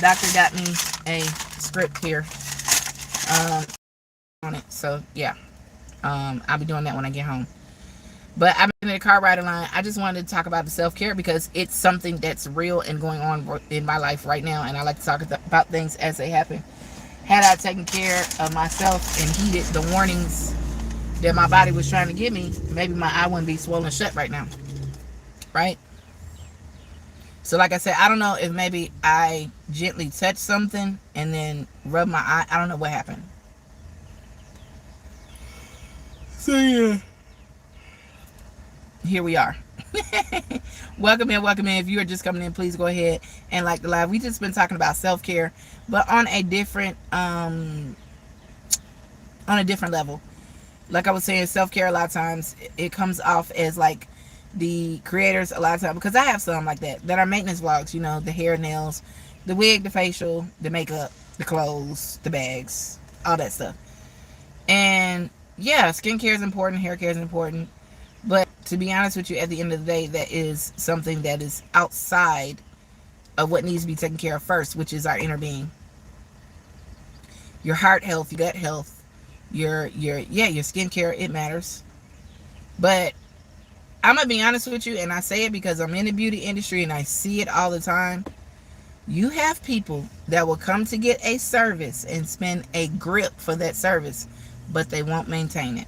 doctor got me a script here on it, so yeah. I'll be doing that when I get home. But I've been in the car ride line. I just wanted to talk about the self-care because it's something that's real and going on in my life right now, and I like to talk about things as they happen. Had I taken care of myself and heeded the warnings that my body was trying to give me, maybe my eye wouldn't be swollen shut right now, right? So like I said, I don't know if maybe I gently touched something and then rubbed my eye. I don't know what happened. So yeah, here we are. Welcome in, welcome in. If you are just coming in, please go ahead and like the live. We just been talking about self-care, but on a different level. Like I was saying, self-care a lot of times it comes off as like the creators a lot of times, because I have some like that are maintenance vlogs, you know, the hair, nails, the wig, the facial, the makeup, the clothes, the bags, all that stuff. And yeah, skincare is important, hair care is important, but to be honest with you, at the end of the day, that is something that is outside of what needs to be taken care of first, which is our inner being. Your heart health, your gut health, your skincare, it matters. But I'm gonna be honest with you, and I say it because I'm in the beauty industry and I see it all the time. You have people that will come to get a service and spend a grip for that service, but they won't maintain it.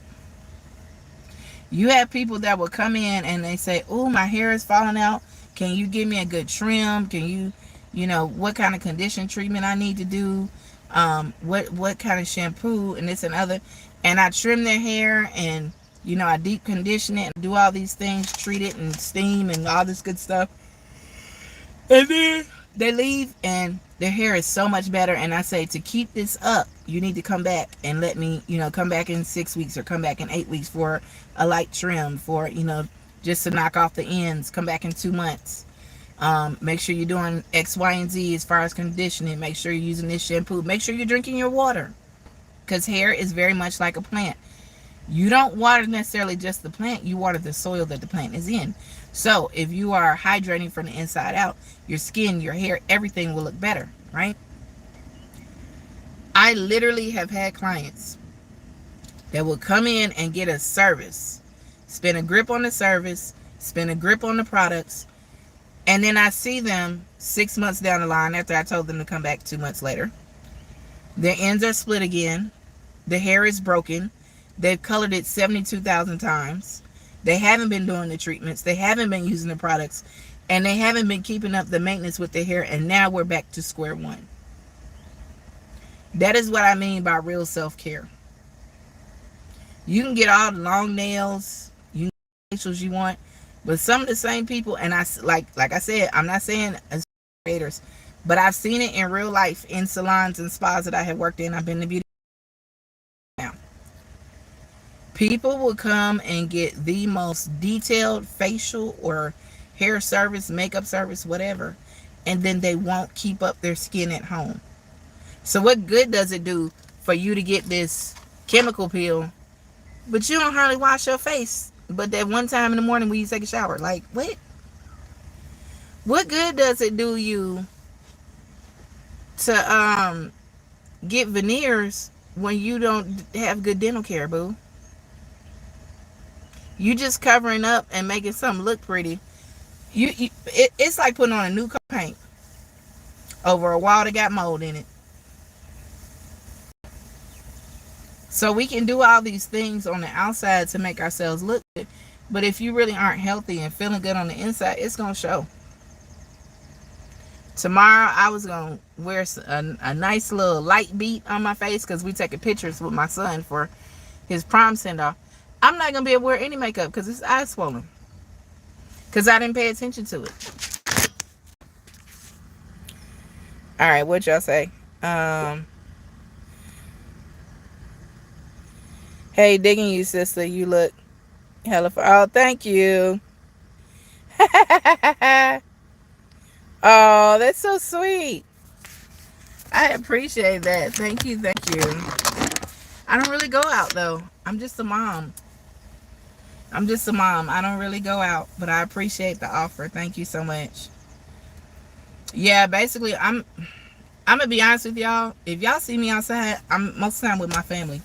You have people that will come in and they say, oh, my hair is falling out. Can you give me a good trim? Can you know, what kind of condition treatment I need to do? What kind of shampoo and this and other. And I trim their hair and, you know, I deep condition it and do all these things, treat it and steam and all this good stuff. And then they leave and their hair is so much better. And I say, to keep this up, you need to come back and let me, you know, come back in 6 weeks or come back in 8 weeks for a light trim, for, you know, just to knock off the ends. Come back in 2 months. Make sure you're doing X, Y, and Z as far as conditioning. Make sure you're using this shampoo. Make sure you're drinking your water, because hair is very much like a plant. You don't water necessarily just the plant, you water the soil that the plant is in. So if you are hydrating from the inside out, your skin, your hair, everything will look better, right? I literally have had clients that will come in and get a service, spend a grip on the service, spend a grip on the products, and then I see them 6 months down the line after I told them to come back 2 months later. Their ends are split again. The hair is broken. They've colored it 72,000 times. They haven't been doing the treatments. They haven't been using the products. And they haven't been keeping up the maintenance with their hair. And now we're back to square one. That is what I mean by real self-care. You can get all the long nails, you can get facials you want, but some of the same people, and I like I said, I'm not saying as creators, but I've seen it in real life in salons and spas that I have worked in. I've been in beauty now. People will come and get the most detailed facial or hair service, makeup service, whatever, and then they won't keep up their skin at home. So what good does it do for you to get this chemical peel, but you don't hardly wash your face, but that one time in the morning when you take a shower? Like, what? What good does it do you to get veneers when you don't have good dental care, boo? You just covering up and making something look pretty. It's like putting on a new coat of paint over a wall that got mold in it. So we can do all these things on the outside to make ourselves look good, but if you really aren't healthy and feeling good on the inside, it's gonna show. Tomorrow I was gonna wear a nice little light beat on my face because we taking pictures with my son for his prom send-off. I'm not gonna be able to wear any makeup because his eyes swollen, because I didn't pay attention to it. All right, what y'all say? Hey, digging you, sister. You look hella. Oh, thank you. Oh, that's so sweet. I appreciate that. Thank you. Thank you. I don't really go out though. I'm just a mom. I'm just a mom. I don't really go out, but I appreciate the offer. Thank you so much. Yeah, basically, I'm gonna be honest with y'all. If y'all see me outside, I'm most of the time with my family.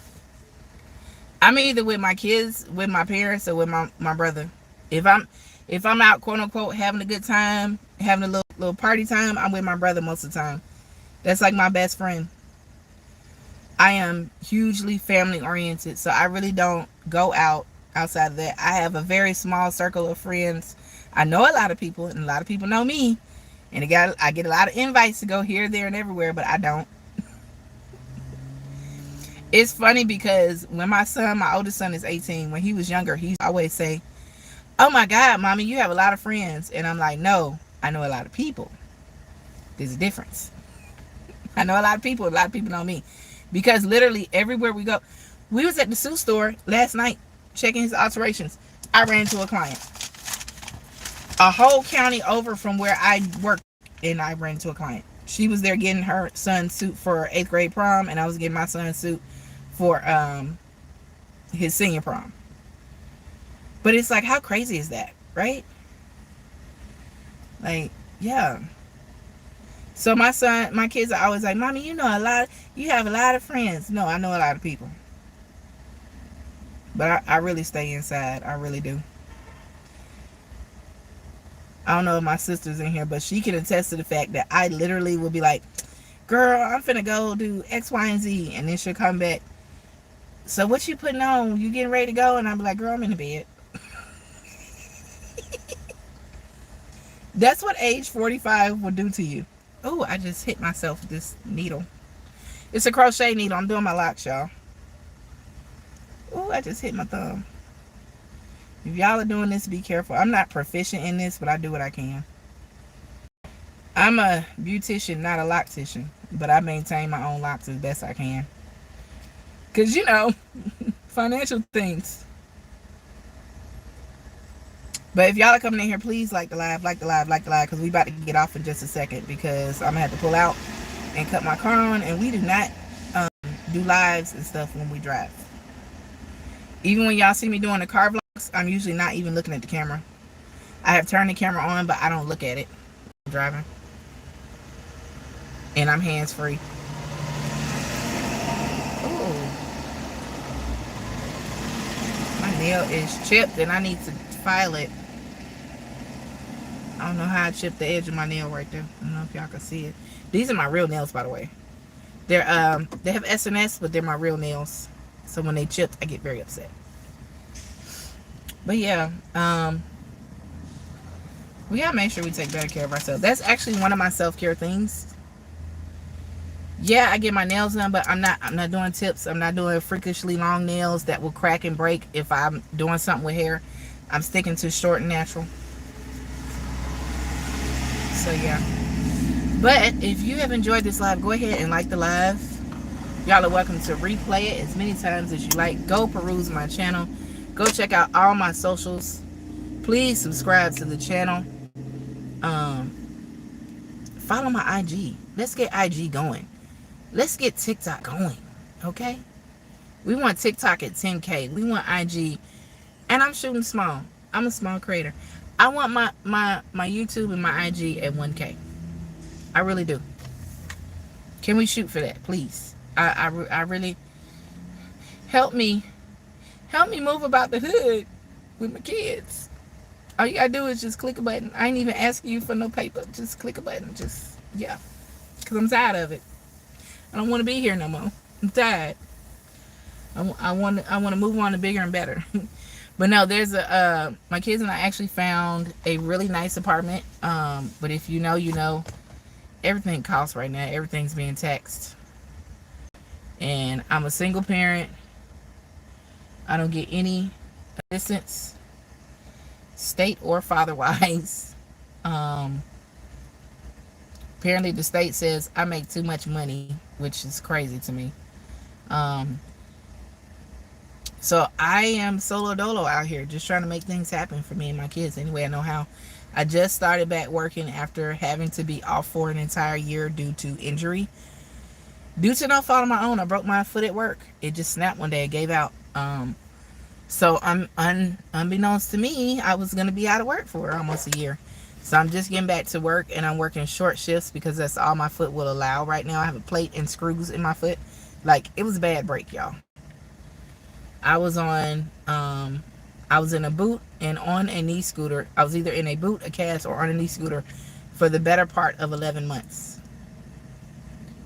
I'm either with my kids, with my parents, or with my brother. If I'm if I'm out, quote unquote, having a good time, having a little party time, I'm with my brother most of the time. That's like my best friend. I am hugely family oriented, so I really don't go out outside of that. I have a very small circle of friends. I know a lot of people, and a lot of people know me, and I get a lot of invites to go here, there, and everywhere, but I don't. It's funny because when my oldest son is 18, when he was younger, he used to always say, "Oh my God, mommy, you have a lot of friends," and I'm like, "No, I know a lot of people. There's a difference. I know a lot of people. A lot of people know me." Because literally everywhere we go, we was at the Sue store last night checking his alterations. I ran into a client, a whole county over from where I worked, and I ran into a client. She was there getting her son's suit for 8th grade prom, and I was getting my son's suit for his senior prom. But it's like, how crazy is that, right? Like, yeah. So my kids are always like, "Mommy, you have a lot of friends." No, I know a lot of people. But I really stay inside. I really do. I don't know if my sister's in here, but she can attest to the fact that I literally will be like, "Girl, I'm finna go do X, Y, and Z." And then she'll come back. "So what you putting on? You getting ready to go?" And I'll be like, "Girl, I'm in the bed." That's what age 45 will do to you. Oh, I just hit myself with this needle. It's a crochet needle. I'm doing my locks, y'all. Oh, I just hit my thumb. If y'all are doing this, be careful. I'm not proficient in this, but I do what I can. I'm a beautician, not a loctician, but I maintain my own locks as best I can. Because, financial things. But if y'all are coming in here, please like the live, because we about to get off in just a second, because I'm going to have to pull out and cut my car on, and we do not do lives and stuff when we drive. Even when y'all see me doing the car vlogs, I'm usually not even looking at the camera. I have turned the camera on, but I don't look at it when I'm driving. And I'm hands free. Oh, my nail is chipped and I need to file it. I don't know how I chipped the edge of my nail right there. I don't know if y'all can see it. These are my real nails, by the way. They have SNS, but they're my real nails. So when they chipped, I get very upset. But yeah, we gotta make sure we take better care of ourselves. That's actually one of my self-care things. Yeah, I get my nails done, but I'm not doing tips. I'm not doing freakishly long nails that will crack and break if I'm doing something with hair. I'm sticking to short and natural. So yeah. But if you have enjoyed this live, go ahead and like the live. Y'all are welcome to replay it as many times as you like. Go peruse my channel. Go check out all my socials. Please subscribe to the channel. Follow my IG. Let's get IG going. Let's get TikTok going. Okay? We want TikTok at 10K. We want IG. And I'm shooting small. I'm a small creator. I want my YouTube and my IG at 1K. I really do. Can we shoot for that, please? I really help me move about the hood with my kids. All you gotta do is just click a button. I ain't even asking you for no paper. Just click a button. Just, yeah. Because I'm tired of it. I don't want to be here no more. I'm tired. I want to move on to bigger and better. But no, there's my kids and I actually found a really nice apartment. But if you know, you know, everything costs right now. Everything's being taxed. And I'm a single parent. I don't get any assistance, state or father-wise. Apparently the state says I make too much money, which is crazy to me. So I am solo dolo out here, just trying to make things happen for me and my kids any way I know how. I just started back working after having to be off for an entire year due to injury. Due to no fault of my own, I broke my foot at work. It just snapped one day. It gave out. So unbeknownst to me, I was going to be out of work for almost a year. So I'm just getting back to work, and I'm working short shifts because that's all my foot will allow right now. I have a plate and screws in my foot. Like, it was a bad break, y'all. I was I was in a boot and on a knee scooter. I was either in a boot, a cast, or on a knee scooter for the better part of 11 months.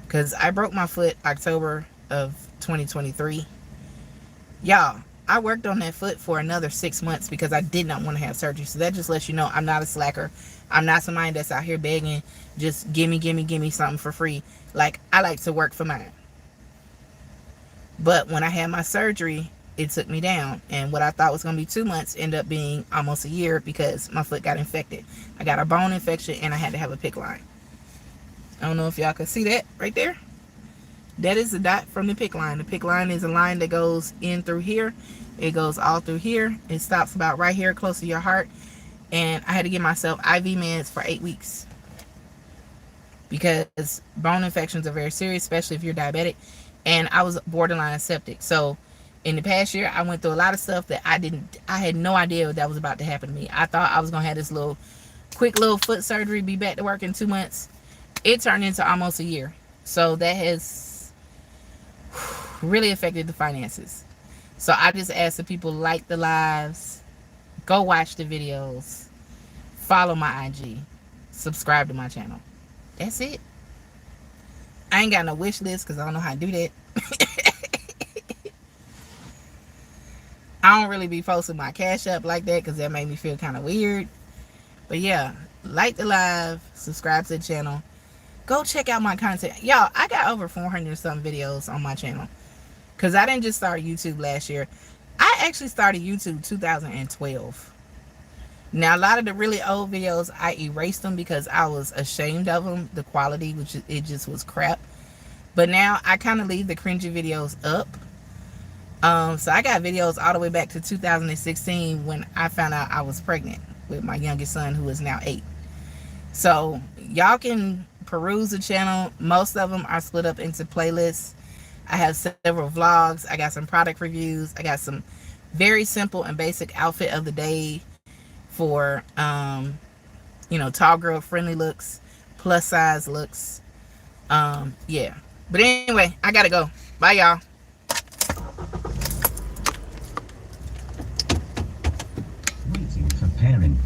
Because I broke my foot October of 2023. Y'all, I worked on that foot for another 6 months because I did not want to have surgery. So that just lets you know I'm not a slacker. I'm not somebody that's out here begging, just gimme something for free. Like, I like to work for mine. But when I had my surgery, it took me down. And what I thought was going to be 2 months ended up being almost a year because my foot got infected. I got a bone infection and I had to have a PICC line. I don't know if y'all can see that right there. That is the dot from the PICC line. The PICC line is a line that goes in through here. It goes all through here. It stops about right here close to your heart. And I had to give myself IV meds for 8 weeks. Because bone infections are very serious, especially if you're diabetic. And I was borderline septic. So in the past year, I went through a lot of stuff that I had no idea that was about to happen to me. I thought I was going to have this quick little foot surgery, be back to work in 2 months. It turned into almost a year. So that has really affected the finances. So I just ask the people, like the lives, go watch the videos, follow my IG, subscribe to my channel. That's it. I ain't got no wish list because I don't know how to do that. I don't really be posting my cash up like that because that made me feel kind of weird. But yeah, like the live, subscribe to the channel. Go check out my content. Y'all, I got over 400 some videos on my channel. Because I didn't just start YouTube last year. I actually started YouTube 2012. Now, a lot of the really old videos, I erased them because I was ashamed of them. The quality, which it just was crap. But now, I kind of leave the cringy videos up. So I got videos all the way back to 2016 when I found out I was pregnant with my youngest son, who is now 8. So, y'all can peruse the channel. Most of them are split up into playlists. I have several vlogs. I got some product reviews. I got some very simple and basic outfit of the day for tall girl friendly looks, plus size looks. Yeah. But anyway, I gotta go. Bye, y'all. Waiting for parent.